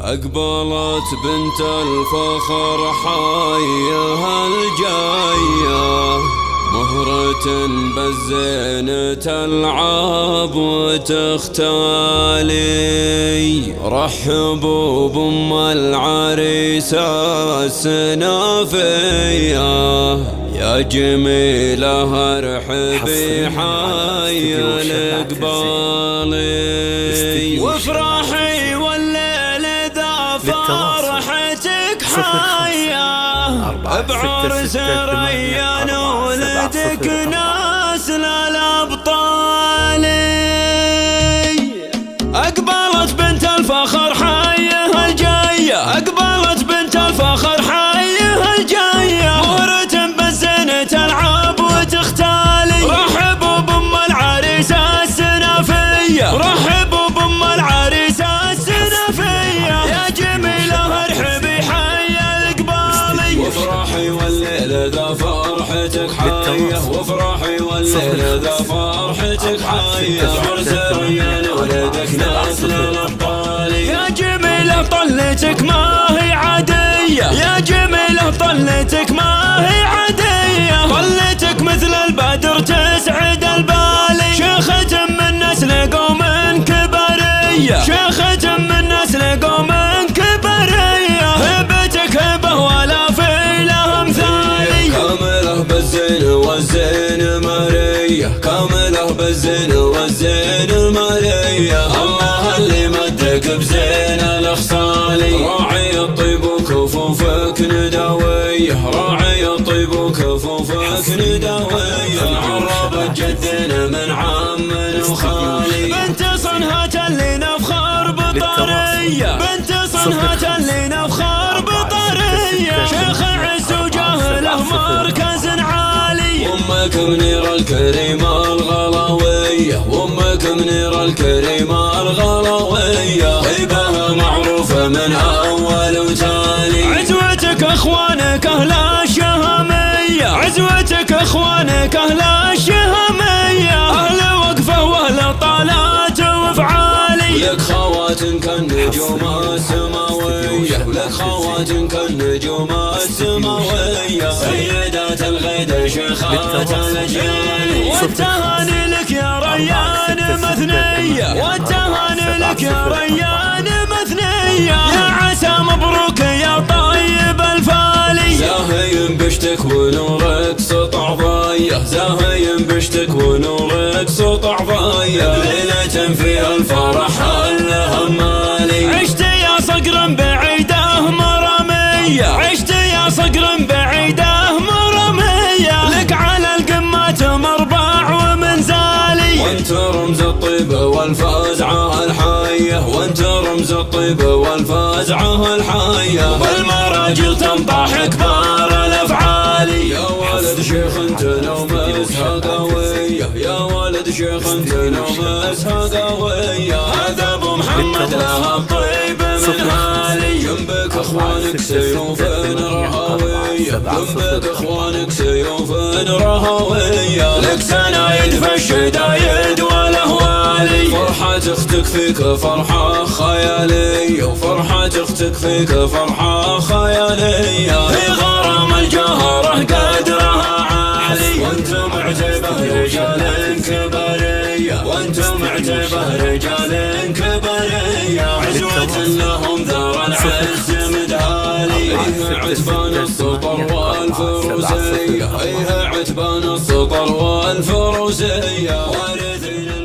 أقبلت بنت الفخر حيها الجاية، مهرة بالزين تلعب وتختالي. رحبوا بأم العريس السنافية، يا جميلة ارحبي حي الإقبالي. وافرحي والليل ذا فرحتك حية، بعرس ريان ولدك ناسل الأبطال. أقبلت بنت الفخر حيها الجاية، أقبلت بنت الفخر حيها الجاية، مهرة بالزين تلعب وتختالي. رحبوا بأم العريس السنافية، رحبوا بأم العريس السنافية، يا جميلة ارحبي حي الإقبالي. وافرحي والليل ذا فرحتك حية، وافرحي والليل ذا فرحتك حية، عرس ريان ولدك ناسل الأبطال. يا جميلة طلتك ما هي عادية، يا جميلة طلتك ما هي عادية، طلتك مثل البدر تسعد البالي. شيخة من نسل قوم كبرية، شيخة من نسل قوم كبرية، هبتك هبة ولا في لها امثالي. كاملة بالزين والزين مرية، كاملة بالزين والزين مرية، الله اللي مدك بزين الأخصالي. راعي الطيب وكفوفك نداوية، راعي الطيب وكفوفك نداوية، عربت جدنا من عم وخالي. بنت صنهة اللي نفخر بطرية، بنت صنهة اللي نفخر بطرية، شيخ عز وجاهله مركز عالي. أمك منير الكريمة الغلاوية، وأمك منير الكريمة الغلاوية، طيبها معروفة من أول وتالي. عزوتك أخوانك أهل الشهامية، عزوتك أخوانك أهل الشهامية، أهل وقفة وأهل طالات وفعالي. لك خوات كالنجوم السماوية، لك خوات كالنجوم السماوية، سيدات الغيد شيخات الأجيال. والتهاني لك يا ريان مثنية، والتهاني لك يا ريان مثنية، يا عسى مبروك يا طيب الفالي. زاهين بشتك ونورك سطع ضاية، زاهين بشتك ونورك سطع ضاية، ليلة فيها الفرح الهمالي. عشت يا صقر بعيده مرمية، عشت يا صقر بعيده مرمية، لك على القمات مربع ومنزالي. وانت رمز الطيب والفزعة الحية، وانت رمز الطيب والفزعة الحية، بالمراجل تنطح كبار الافعالي. يا ولد شيخ انت نومسها قوية، يا ولد شيخ انت نومسها قوية، هذا ابو محمد لها الطيب من هالي. جنبك اخوانك سيوف رهوية، جنبك اخوانك سيوف رهوية، لك سنايد في الشدايد والاهوالي. فرحة اختك فيك فرحة خيالية، وفرحة اختك فيك فرحة خيالية، في غرام الجوهرة قدرها عالي. وانتم معجبة رجال كبرية، وانتم معجبة رجال كبرية، عزوة لهم ذر العز مدهالي. ايها عتبان السطر والفروسية، ايها عتبان السطر والفروسية، وارثين